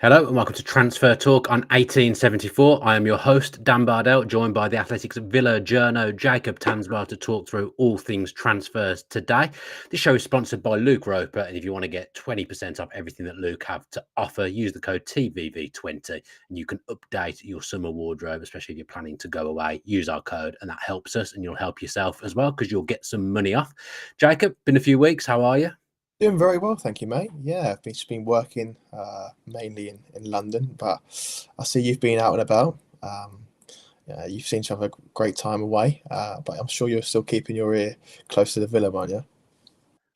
Hello and welcome to Transfer Talk on 1874. I am your host, Dan Bardell, joined by the Athletics Villa journo Jacob Tanswell to talk through all things transfers today. This show is sponsored by Luke Roper, and if you want to get 20% off everything that Luke have to offer, use the code TVV20 and you can update your summer wardrobe, especially if you're planning to go away. Use our code and that helps us and you'll help yourself as well because you'll get some money off. Jacob, been a few weeks. How are you? Doing very well, thank you, mate. Yeah, I've just been working mainly in London, but I see you've been out and about. Yeah, you seem to have a great time away, but I'm sure you're still keeping your ear close to the villa, aren't you?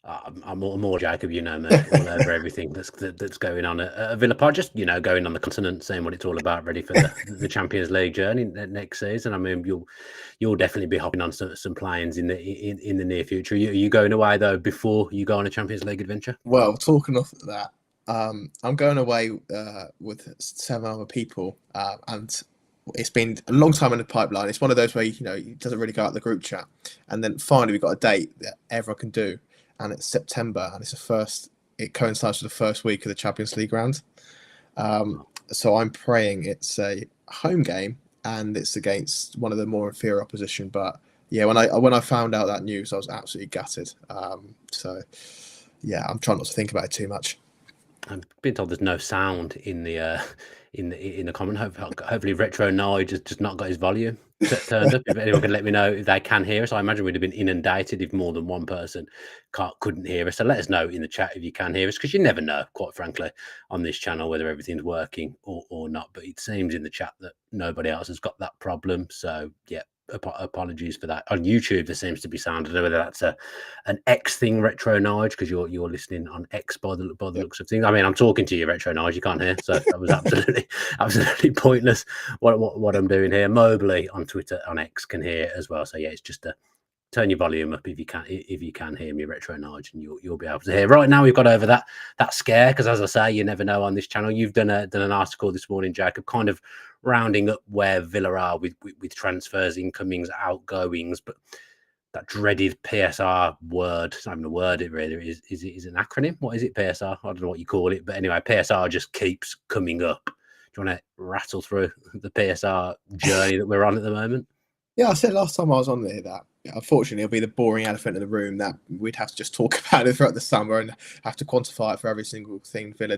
I'm more Jacob, you know me, all over everything that's going on at Villa Park. Just going on the continent, seeing what it's all about, ready for the Champions League journey next season. I mean, you'll definitely be hopping on some planes in the near future. Are you going away though before you go on a Champions League adventure? Well, talking of that, I'm going away with 7 other people, and it's been a long time in the pipeline. It's one of those where it doesn't really go out the group chat, and then finally we've got a date that everyone can do, and it's September, and it's the first. It coincides with the first week of the Champions League round. So I'm praying it's a home game and it's against one of the more inferior opposition. But yeah, when I found out that news, I was absolutely gutted. So yeah, I'm trying not to think about it too much. I've been told there's no sound in the comment. Hopefully, Retro Nige has just not got his volume turned up. If anyone can let me know if they can hear us, I imagine we'd have been inundated if more than one person couldn't hear us. So let us know in the chat if you can hear us, because you never know, quite frankly, on this channel whether everything's working or not. But it seems in the chat that nobody else has got that problem. So yeah. Apologies for that. On YouTube, there seems to be sound. I don't know whether that's an X thing, Retro Nige, because you're listening on X by the looks of things. I mean, I'm talking to you, Retro Nige. You can't hear, so that was absolutely pointless. What I'm doing here. Mobley on Twitter on X can hear as well. So yeah, it's just turn your volume up if you can hear me, Retro Nige, and you'll be able to hear. Right now, we've got over that scare because, as I say, you never know on this channel. You've done an article this morning, Jacob, kind of rounding up where Villa are with transfers, incomings, outgoings, but that dreaded PSR word, it's not even a word, it really is an acronym. What is it, PSR? I don't know what you call it, but anyway, PSR just keeps coming up. Do you want to rattle through the PSR journey that we're on at the moment? Yeah, I said last time I was on there that unfortunately it'll be the boring elephant in the room that we'd have to just talk about it throughout the summer and have to quantify it for every single thing Villa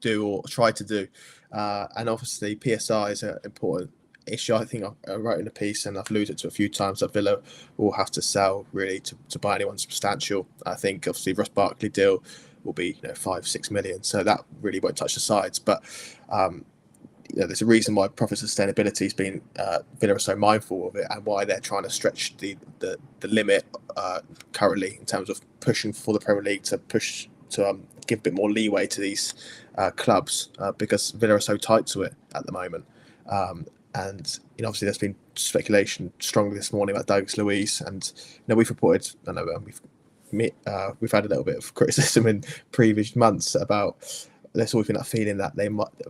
do or try to do. And obviously PSR is an important issue. I think I wrote in a piece and I've alluded to a few times that Villa will have to sell really to buy anyone substantial. I think obviously Ross Barkley deal will be 5-6 million, so that really won't touch the sides. But there's a reason why profit sustainability has been Villa are so mindful of it and why they're trying to stretch the limit currently in terms of pushing for the Premier League to push to give a bit more leeway to these clubs because Villa are so tight to it at the moment. And obviously there's been speculation strongly this morning about Douglas Luiz, and we've reported. I know we've had a little bit of criticism in previous months about. There's always been that feeling that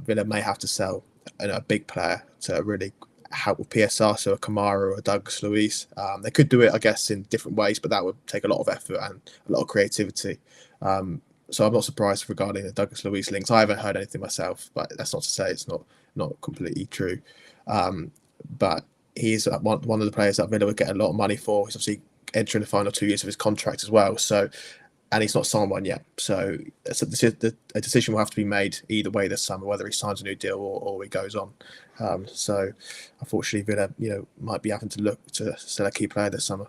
Villa may have to sell a big player to really help with PSR, so a Conor or a Douglas Luiz. They could do it, I guess, in different ways, but that would take a lot of effort and a lot of creativity. So I'm not surprised regarding the Douglas Luiz links. I haven't heard anything myself, but that's not to say it's not completely true. But he's one of the players that Villa would get a lot of money for. He's obviously entering the final 2 years of his contract as well. So. And he's not signed one yet. So a decision will have to be made either way this summer, whether he signs a new deal or he goes on. So unfortunately, Villa, might be having to look to sell a key player this summer.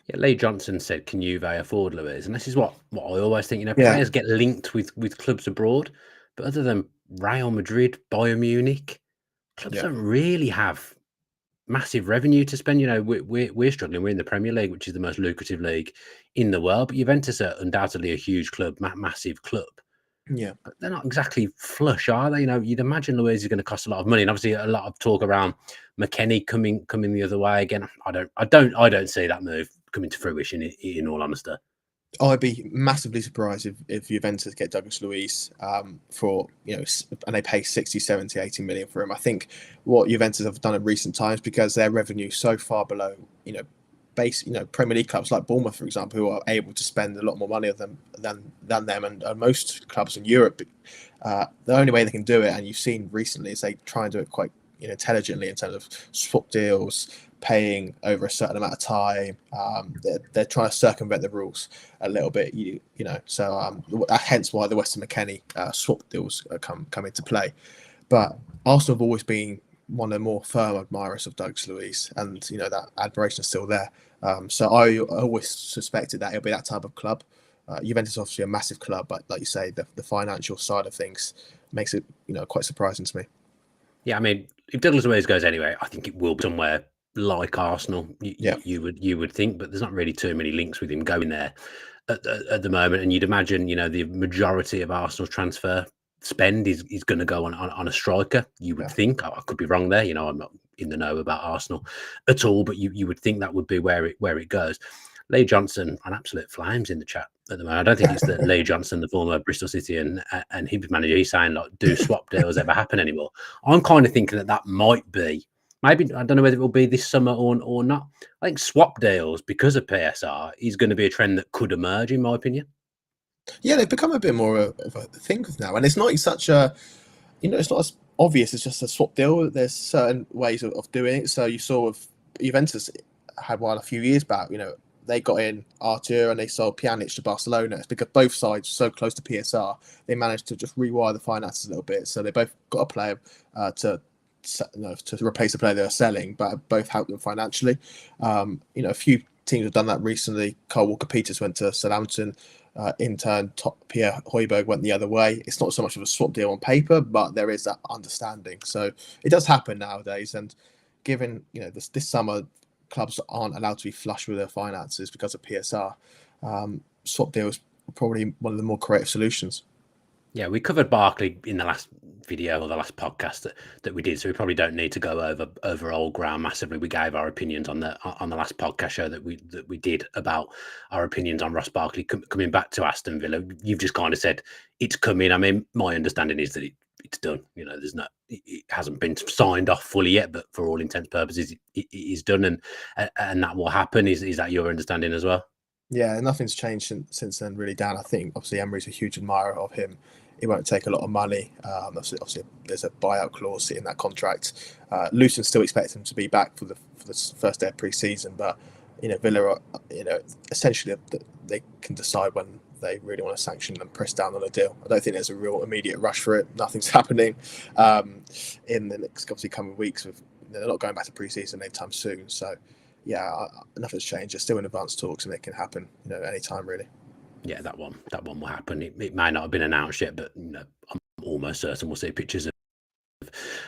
Yeah, Lee Johnson said, "Can Juve afford Luiz?" And this is what I always think. Players get linked with clubs abroad, but other than Real Madrid, Bayern Munich, clubs don't really have massive revenue to spend. We're struggling. We're in the Premier League, which is the most lucrative league in the world. But Juventus are undoubtedly a huge club, massive club. Yeah, but they're not exactly flush, are they? You'd imagine Luiz is going to cost a lot of money, and obviously a lot of talk around McKennie coming the other way again. I don't see that move coming to fruition. In all honesty, I'd be massively surprised if Juventus get Douglas Luiz for and they pay 60, 70, 80 million for him. I think what Juventus have done in recent times, because their revenue is so far below Premier League clubs like Bournemouth, for example, who are able to spend a lot more money than them, and most clubs in Europe. The only way they can do it, and you've seen recently, is they try and do it quite intelligently in terms of swap deals, paying over a certain amount of time. They're trying to circumvent the rules a little bit, So hence why the Weston McKennie swap deals come into play. But Arsenal have always been one of the more firm admirers of Douglas Luiz, and that admiration is still there. So I always suspected that it'll be that type of club. Juventus is obviously a massive club, but like you say, the financial side of things makes it quite surprising to me. Yeah, I mean, if Douglas Luiz goes anywhere, I think it will be somewhere like Arsenal. You would think, but there's not really too many links with him going there at the moment. And you'd imagine, the majority of Arsenal's transfer spend is going to go on a striker. You would think. I could be wrong there. I'm not in the know about Arsenal at all, but you would think that would be where it goes. Lee Johnson on absolute flames in the chat at the moment. I don't think it's that Lee Johnson, the former Bristol City and Hibs manager, he's saying like, do swap deals ever happen anymore? I'm kind of thinking that might be, maybe, I don't know whether it will be this summer or not. I think swap deals, because of PSR, is going to be a trend that could emerge, in my opinion. Yeah, they've become a bit more of a thing now, and it's not such a, it's not as obvious as just a swap deal. There's certain ways of doing it. So you saw with Juventus had one a few years back. They got in Artur and they sold Pjanic to Barcelona. It's because both sides were so close to PSR, they managed to just rewire the finances a little bit. So they both got a player to replace the player they were selling, but both helped them financially. A few teams have done that recently. Kyle Walker-Peters went to Southampton. In turn, Pierre Højbjerg went the other way. It's not so much of a swap deal on paper, but there is that understanding. So it does happen nowadays. And given this summer, clubs aren't allowed to be flush with their finances because of PSR. Swap deals are probably one of the more creative solutions. Yeah, we covered Barkley in the last video or the last podcast that we did, so we probably don't need to go over old ground massively. We gave our opinions on the last podcast show that we did about our opinions on Ross Barkley coming back to Aston Villa. You've just kind of said it's coming. I mean, my understanding is that it's done. It hasn't been signed off fully yet, but for all intents and purposes, it is done, and that will happen. Is that your understanding as well? Yeah, nothing's changed since then, really, Dan. I think obviously Emery's a huge admirer of him. It won't take a lot of money. Obviously, there's a buyout clause in that contract. Luton still expect him to be back for the first day of pre-season, but Villa are, essentially they can decide when they really want to sanction and press down on a deal. I don't think there's a real immediate rush for it. Nothing's happening in the next obviously coming weeks. They're not going back to pre-season anytime soon. So yeah, nothing's changed. It's still in advanced talks, and it can happen anytime really. Yeah, that one will happen. It may not have been announced yet, but I'm almost certain we'll see pictures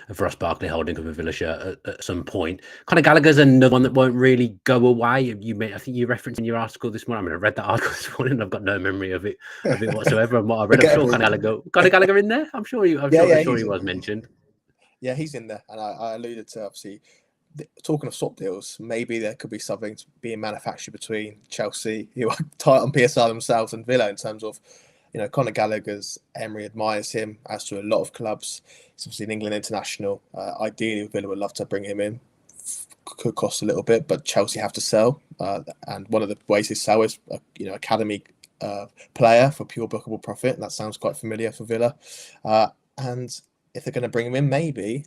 of Ross Barkley holding up a Villa shirt at some point. Conor Gallagher's another one that won't really go away. I think you referenced in your article this morning. I read that article this morning, and I've got no memory of it whatsoever. And what I read, I'm sure Conor Gallagher in there. I'm sure he was mentioned. Yeah, he's in there, and I alluded to obviously. Talking of swap deals, maybe there could be something being manufactured between Chelsea, who are tight on PSR themselves, and Villa in terms of, Conor Gallagher's, Emery admires him, as to a lot of clubs. He's obviously an England international. Ideally, Villa would love to bring him in. Could cost a little bit, but Chelsea have to sell. And one of the ways they sell is, academy player for pure bookable profit. That sounds quite familiar for Villa. And if they're going to bring him in, maybe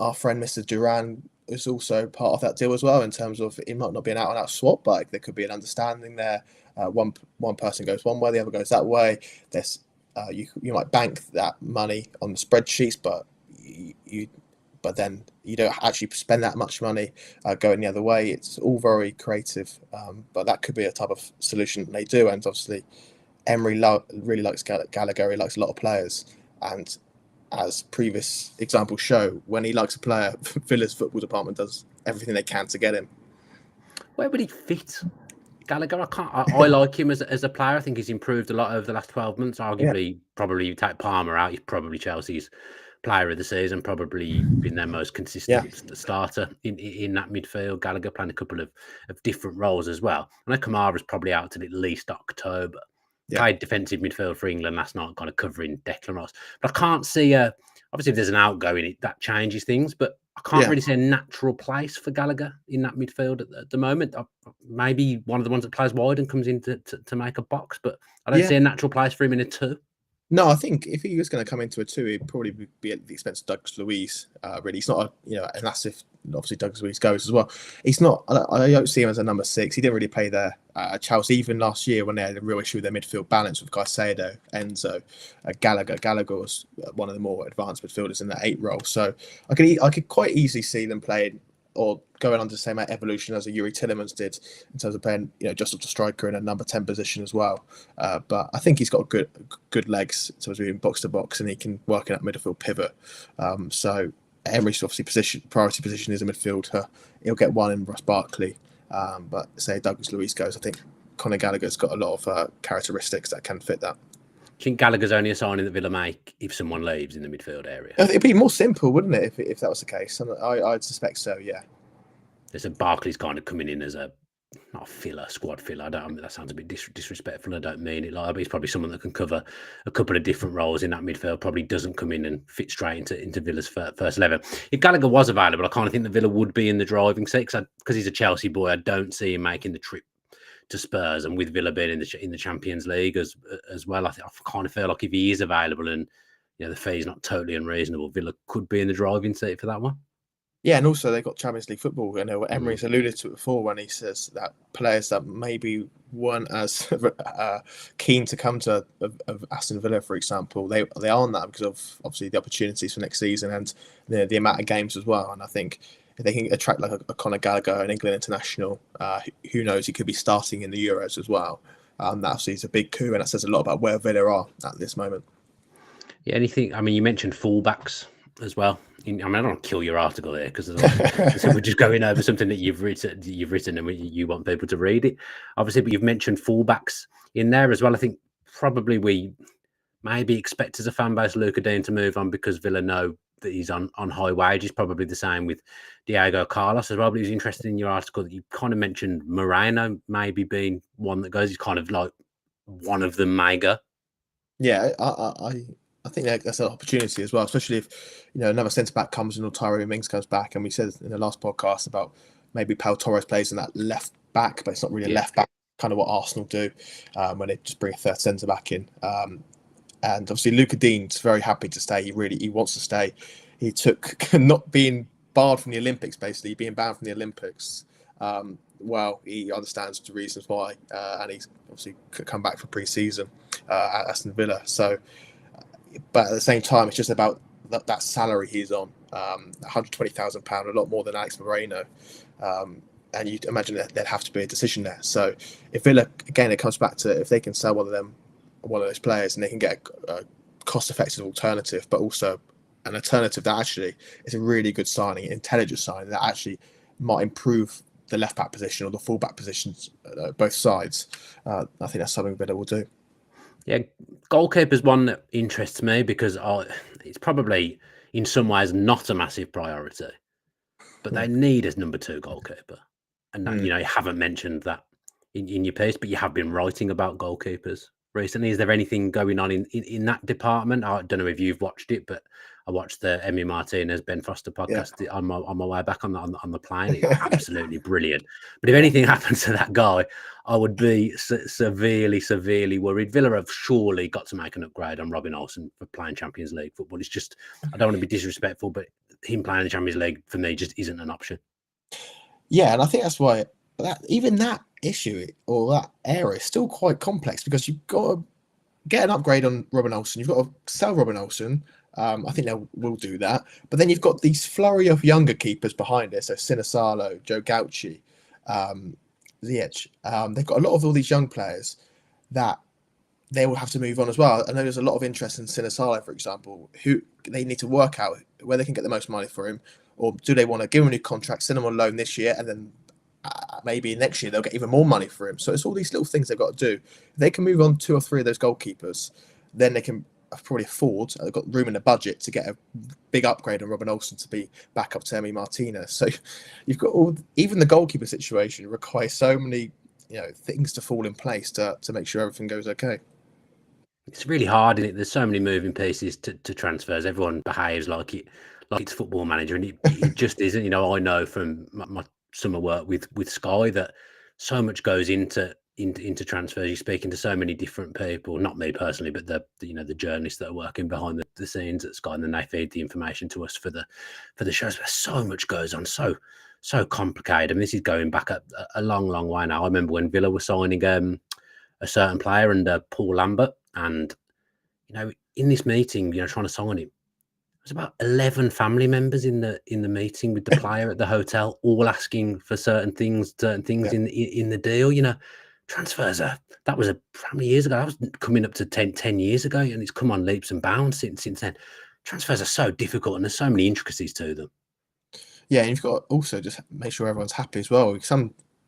our friend Mr. Duran is also part of that deal as well, in terms of it might not be an out-and-out swap, but there could be an understanding there. One person goes one way, the other goes that way. There's you might bank that money on the spreadsheets, but then you don't actually spend that much money going the other way. It's all very creative, but that could be a type of solution they do. And obviously, Emery really likes Gallagher. He likes a lot of players, and as previous examples show, when he likes a player, Villa's football department does everything they can to get him. Where would he fit? Gallagher, I like him as a player. I think he's improved a lot over the last 12 months. Arguably, probably you take Palmer out, he's probably Chelsea's player of the season, probably been their most consistent starter in that midfield. Gallagher playing a couple of different roles as well. I know Kamara's probably out till at least October. Played defensive midfield for England last night, kind of covering Declan Rice. But I can't see obviously if there's an outgoing, that changes things. But I can't really see a natural place for Gallagher in that midfield at the moment. Maybe one of the ones that plays wide and comes in to make a box, but I don't see a natural place for him in a 2. No, I think if he was going to come into a 2, he'd probably be at the expense of Douglas Luiz. Really, he's not a massive. Obviously, Douglas Luiz goes as well. He's not. I don't see him as a number 6. He didn't really play there at Chelsea even last year when they had a real issue with their midfield balance with Caicedo, Enzo, Gallagher. Gallagher was one of the more advanced midfielders in that 8 role. So I could quite easily see them playing or going on to the same evolution as a Yuri Tillemans did in terms of playing, just up to striker in a number 10 position as well. But I think he's got good legs in terms of being box to box, and he can work in that midfield pivot. So Emery's obviously priority position is a midfielder. He'll get one in Ross Barkley. But say Douglas Luiz goes, I think Conor Gallagher's got a lot of characteristics that can fit that. Do you think Gallagher's only a signing that Villa make if someone leaves in the midfield area? It'd be more simple, wouldn't it, if that was the case? And I'd suspect so, yeah. There's a Barkley's kind of coming in as not a filler, squad filler. That sounds a bit disrespectful. I don't mean it like that, but he's probably someone that can cover a couple of different roles in that midfield. Probably doesn't come in and fit straight into Villa's first 11. If Gallagher was available, I kind of think that Villa would be in the driving seat because he's a Chelsea boy. I don't see him making the trip to Spurs, and with Villa being in the Champions League as well, I kind of feel like if he is available and the fee is not totally unreasonable, Villa could be in the driving seat for that one. Yeah, and also they've got Champions League football. I know Emery's alluded to it before when he says that players that maybe weren't as keen to come to of Aston Villa, for example, they aren't that because of obviously the opportunities for next season and the amount of games as well. And I think if they can attract like a Conor Gallagher, an England international, who knows, he could be starting in the Euros as well. That obviously is a big coup, and that says a lot about where Villa are at this moment. Yeah, anything? I mean, you mentioned fullbacks as well. I don't want to kill your article there because we're just going over something that you've written, and you want people to read it, obviously. But you've mentioned fullbacks in there as well. I think probably we maybe expect as a fan base Luca Dean to move on because Villa know that he's on high wages. Probably the same with Diego Carlos as well. But it was interesting in your article that you kind of mentioned Moreno maybe being one that goes. He's kind of like one of them may go. Yeah, I think that's an opportunity as well, especially if another centre back comes and Tyrone Mings comes back. And we said in the last podcast about maybe Pau Torres plays in that left back, but it's not really a left back. Kind of what Arsenal do when they just bring a third centre back in. And obviously Luca Dean's very happy to stay. He wants to stay. He took not being barred from the Olympics, basically being banned from the Olympics. Well, he understands the reasons why, and he's obviously come back for pre-season at Aston Villa. So. But at the same time, it's just about that salary he's on, £120,000, a lot more than Alex Moreno. And you'd imagine that there'd have to be a decision there. So if Villa, again, it comes back to if they can sell one of those players and they can get a cost-effective alternative, but also an alternative that actually is a really good signing, an intelligent signing that actually might improve the left-back position or the full-back positions, both sides. I think that's something Villa will do. Yeah, goalkeeper's one that interests me because it's probably in some ways not a massive priority, but they need a number 2 goalkeeper. And that, you haven't mentioned that in your piece, but you have been writing about goalkeepers recently. Is there anything going on in that department? I don't know if you've watched it, but I watched the Emi Martinez, Ben Foster podcast on my way back on the plane. It's absolutely brilliant. But if anything happens to that guy, I would be severely worried. Villa have surely got to make an upgrade on Robin Olsen for playing Champions League football. It's just, I don't want to be disrespectful, but him playing the Champions League for me just isn't an option. Yeah, and I think that's why even that issue or that area is still quite complex because you've got to get an upgrade on Robin Olsen. You've got to sell Robin Olsen. I think they will do that. But then you've got these flurry of younger keepers behind it. So Sinisalo, Joe Gauci, Ziyech. They've got a lot of all these young players that they will have to move on as well. I know there's a lot of interest in Sinisalo, for example, who they need to work out where they can get the most money for him. Or do they want to give him a new contract, send him on loan this year, and then maybe next year they'll get even more money for him. So it's all these little things they've got to do. If they can move on 2 or 3 of those goalkeepers, then they can probably afford, they've got room in the budget to get a big upgrade on Robin Olsen to be back up to Emi Martinez. So you've got even the goalkeeper situation requires so many things to fall in place to make sure everything goes okay. It's really hard, isn't it? There's so many moving pieces to transfers. Everyone behaves like like it's Football Manager, and it just isn't. You know, I know from my summer work with Sky that so much goes into transfers. You're speaking to so many different people, not me personally, but the journalists that are working behind the scenes at Sky, and then they feed the information to us for the shows. But so much goes on, so complicated. And this is going back a long way now. I remember when Villa were signing a certain player under Paul Lambert, and in this meeting, trying to sign him. There's about 11 family members in the meeting with the player at the hotel, all asking for certain things in the deal. Transfers that was how many years ago? That was coming up to 10 years ago, and it's come on leaps and bounds since then. Transfers are so difficult, and there's so many intricacies to them. Yeah, and you've got to also just make sure everyone's happy as well.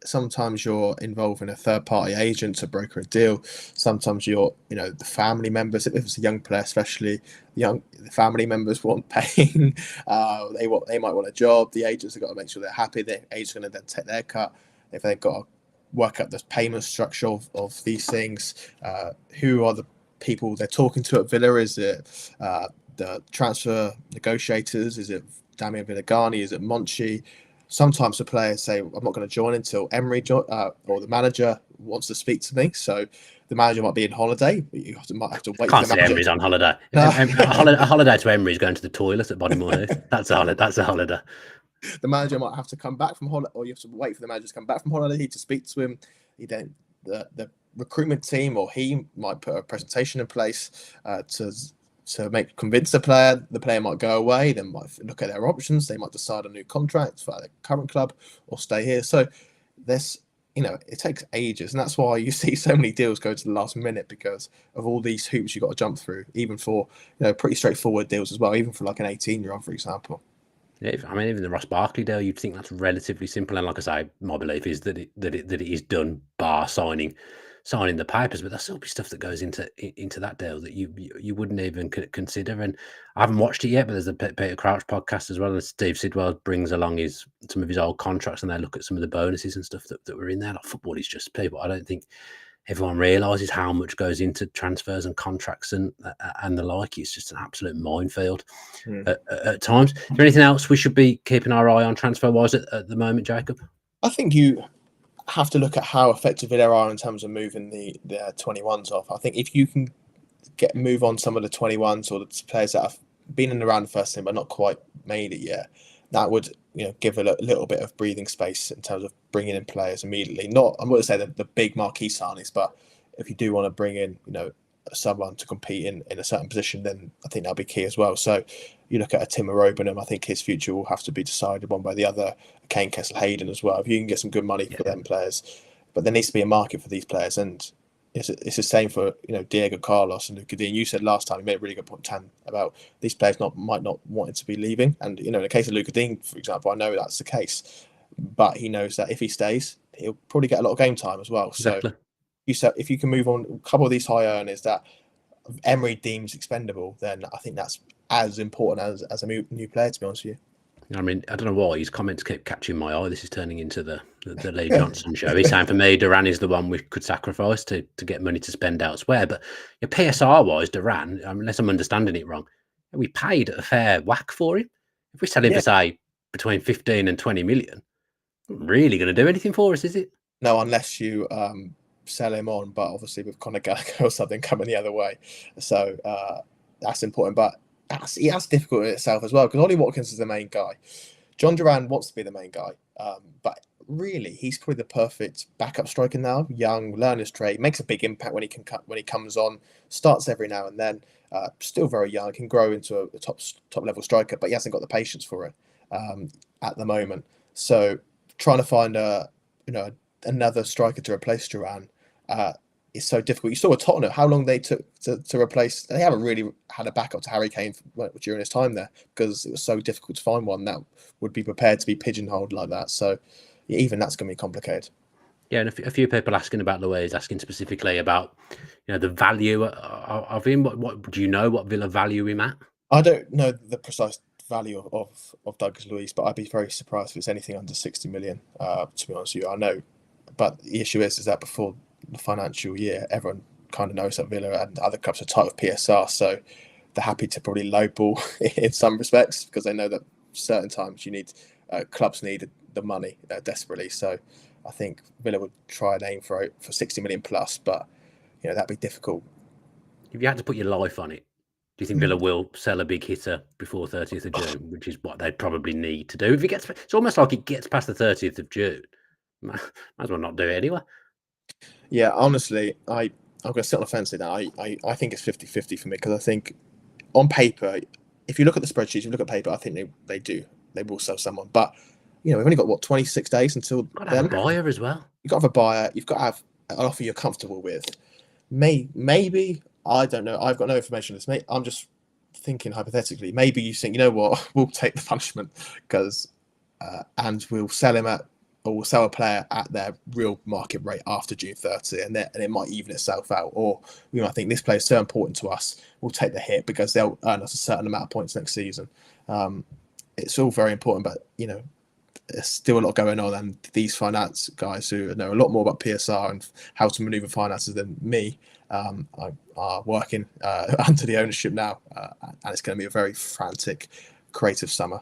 Sometimes you're involving a third-party agent to broker a deal. Sometimes you're, the family members. If it's a young player, especially the family members want paying. They might want a job. The agents have got to make sure they're happy. The agent's going to then take their cut. If they've got to work out the payment structure of these things, who are the people they're talking to at Villa? Is it the transfer negotiators? Is it Damian Villagani? Is it Monchi? Sometimes the players say, I'm not going to join until Emery or the manager wants to speak to me. So the manager might be on holiday, but you might have to wait. Can't say Emery's on holiday. A holiday to Emery is going to the toilet at Bodymoor Heath. That's a holiday. The manager might have to come back from holiday, or you have to wait for the manager to come back from holiday to speak to him. The recruitment team, or he might put a presentation in place to convince the player. The player might go away, then might look at their options. They might decide a new contract for their current club or stay here. So it takes ages, and that's why you see so many deals go to the last minute, because of all these hoops you've got to jump through, even for pretty straightforward deals as well, even for like an 18-year-old, for example. Yeah, even the Ross Barkley deal, you'd think that's relatively simple. And like I say, my belief is that it is done bar signing the papers, but there's still be stuff that goes into that deal that you wouldn't even consider. And I haven't watched it yet, but there's a Peter Crouch podcast as well, and Steve Sidwell brings along some of his old contracts, and they look at some of the bonuses and stuff that were in there. Like, football is just people. I don't think everyone realises how much goes into transfers and contracts and the like. It's just an absolute minefield at times. Is there anything else we should be keeping our eye on transfer-wise at the moment, Jacob? I think you have to look at how effective they are in terms of moving the 21s off. I think if you can move on some of the 21s or the players that have been in and around the first team but not quite made it yet, that would give a little bit of breathing space in terms of bringing in players immediately. Not, I'm going to say the big marquee signings, but if you do want to bring in someone to compete in a certain position, then I think that'll be key as well. So you look at a Timo Robenham, I think his future will have to be decided one by the other. Kane Kessel-Hayden as well. If you can get some good money for them players, but there needs to be a market for these players, and it's the same for Diego Carlos and Luka Dean. You said last time, you made a really good point, Tan, about these players might not want to be leaving, and in the case of Luka Dean, for example, I know that's the case, but he knows that if he stays, he'll probably get a lot of game time as well. Exactly. So if you can move on a couple of these high earners that Emery deems expendable, then I think that's as important as a new player, to be honest with you. I mean, I don't know why his comments keep catching my eye. This is turning into the Lee Johnson show. He's saying for me, Duran is the one we could sacrifice to get money to spend elsewhere. But PSR-wise, Duran, unless I'm understanding it wrong, we paid a fair whack for him. If we sell him for, say, between 15 and 20 million, not really going to do anything for us, is it? No, unless you sell him on, but obviously with Conor Gallagher or something coming the other way. So that's important. But that's difficult in itself as well, because Ollie Watkins is the main guy. John Duran wants to be the main guy, but really he's probably the perfect backup striker now. Young, learn his trade, makes a big impact when he comes on, starts every now and then. Still very young, can grow into a top level striker, but he hasn't got the patience for it at the moment. So trying to find another striker to replace Duran is so difficult. You saw with Tottenham how long they took to replace. They haven't really had a backup to Harry Kane during his time there, because it was so difficult to find one that would be prepared to be pigeonholed like that. So even that's going to be complicated. Yeah, and a few people asking about Luiz, asking specifically about the value of him. What do you know? What Villa value him at? I don't know the precise value of Douglas Luiz, but I'd be very surprised if it's anything under 60 million. To be honest with you, I know, but the issue is that before the financial year, everyone kind of knows that Villa and other clubs are tight with PSR, so they're happy to probably lowball in some respects because they know that certain times you need clubs need the money desperately. So I think Villa would try and aim for 60 million plus, but that'd be difficult. If you had to put your life on it, do you think Villa will sell a big hitter before 30th of June, which is what they'd probably need to do? If it's almost like it gets past the 30th of June, might as well not do it anyway. Yeah, honestly, I'm going to sit on the fence now. I think it's 50-50 for me because I think on paper, if you look at the spreadsheets, if you look at paper, I think they will sell someone. But we've only got 26 days until Got to have a buyer as well. You've got to have a buyer. You've got to have an offer you're comfortable with. Maybe I don't know. I've got no information on this. I'm just thinking hypothetically. Maybe you think, you know what, we'll take the punishment because and we'll sell him or we'll sell a player at their real market rate after June 30, and it might even itself out. Or we might think this player is so important to us, we'll take the hit because they'll earn us a certain amount of points next season. It's all very important, but there's still a lot going on, and these finance guys who know a lot more about PSR and how to maneuver finances than me are working under the ownership now, and it's going to be a very frantic, creative summer.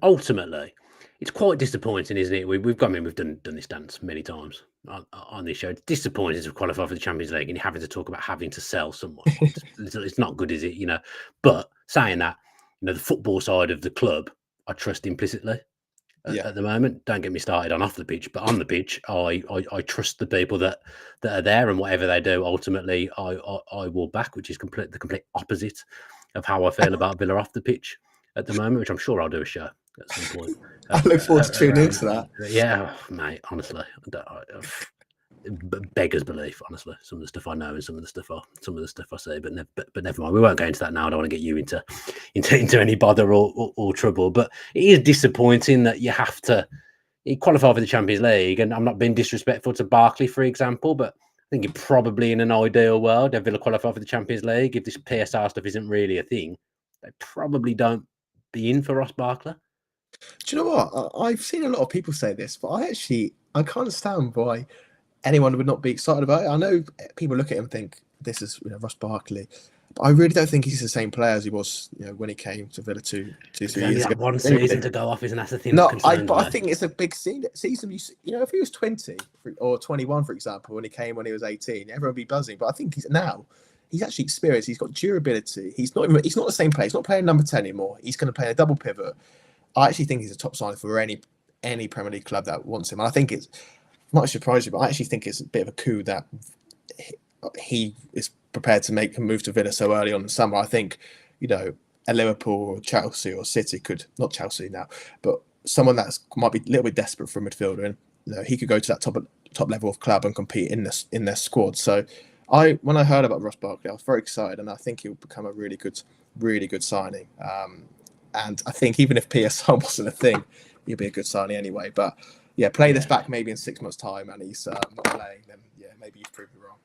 Ultimately, it's quite disappointing, isn't it? We've done this dance many times on this show. It's disappointing to qualify for the Champions League and you're having to talk about having to sell someone. It's not good, is it? But saying that, the football side of the club, I trust implicitly. At the moment, don't get me started on off the pitch, but on the pitch, I trust the people that are there, and whatever they do, ultimately, I will back, which is the complete opposite of how I feel about Villa off the pitch at the moment, which I'm sure I'll do a show at some point. I look forward to tuning into that. Yeah, mate, honestly, beggars belief. Honestly, some of the stuff I know and some of the stuff I see, but never mind. We won't go into that now. I don't want to get you into any bother or trouble. But it is disappointing that you have to qualify for the Champions League, and I'm not being disrespectful to Barkley, for example, but I think you're probably in an ideal world, if Villa qualify for the Champions League, if this PSR stuff isn't really a thing, they probably don't be in for Ross Barkley. Do you know what? I've seen a lot of people say this, but I can't understand why anyone would not be excited about it. I know people look at him and think this is Ross Barkley, but I really don't think he's the same player as he was when he came to Villa 2-3 years ago. One season to go off, isn't that the thing? No, I think it's a big season. If he was 20 or 21, for example, when he was 18, everyone would be buzzing. But I think he's actually experienced. He's got durability. He's not the same player. He's not playing number 10 anymore. He's going to play a double pivot. I actually think he's a top signing for any Premier League club that wants him. And I think it's might surprise you, but I actually think it's a bit of a coup that he is prepared to make a move to Villa so early on in the summer. I think, a Liverpool or Chelsea or City could, not Chelsea now, but someone that might be a little bit desperate for a midfielder, and he could go to that top level of club and compete in their squad. So when I heard about Ross Barkley, I was very excited, and I think he'll become a really good signing. And I think even if PSR wasn't a thing, he'll be a good signing anyway. But play this back maybe in 6 months' time, and he's not playing. Then maybe you've proved me wrong.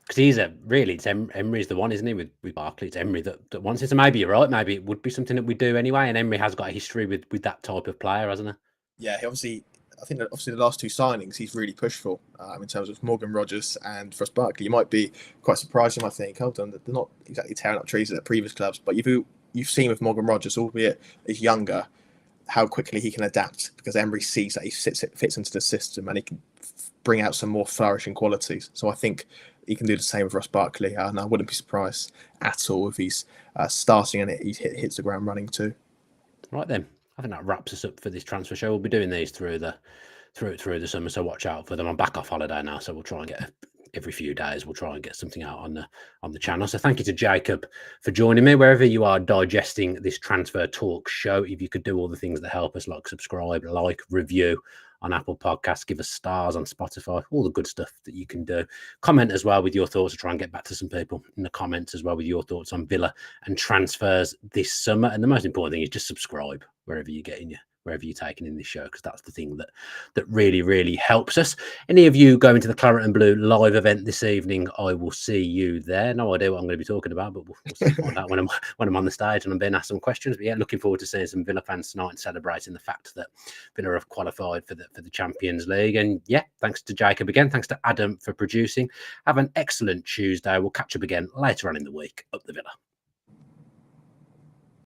Because it's Emery's the one, isn't he? With Barkley, it's Emery that wants it. So maybe you're right. Maybe it would be something that we do anyway. And Emery has got a history with that type of player, hasn't he? Yeah, I think that the last two signings he's really pushed for in terms of Morgan Rogers and Ross Barkley. You might be quite surprised. You might think, hold on, they're not exactly tearing up trees at their previous clubs, but you've seen with Morgan Rogers, albeit he's younger, how quickly he can adapt because Emery sees that he fits into the system and he can bring out some more flourishing qualities. So I think he can do the same with Ross Barkley, and I wouldn't be surprised at all if he's starting and he hits the ground running too. Right then, I think that wraps us up for this transfer show. We'll be doing these through the summer, so watch out for them. I'm back off holiday now, so we'll try and get every few days. We'll try and get something out on the channel. So thank you to Jacob for joining me wherever you are digesting this transfer talk show. If you could do all the things that help us, like subscribe, like, review on Apple Podcasts, give us stars on Spotify, all the good stuff that you can do. Comment as well with your thoughts. I'll try and get back to some people in the comments as well with your thoughts on Villa and transfers this summer. And the most important thing is just subscribe wherever you're taking in this show, because that's the thing that really, really helps us. Any of you going to the Claret and Blue live event this evening, I will see you there. No idea what I'm going to be talking about, but we'll see that when I'm on the stage and I'm being asked some questions. But looking forward to seeing some Villa fans tonight and celebrating the fact that Villa have qualified for the Champions League. And thanks to Jacob again. Thanks to Adam for producing. Have an excellent Tuesday. We'll catch up again later on in the week. Up the Villa.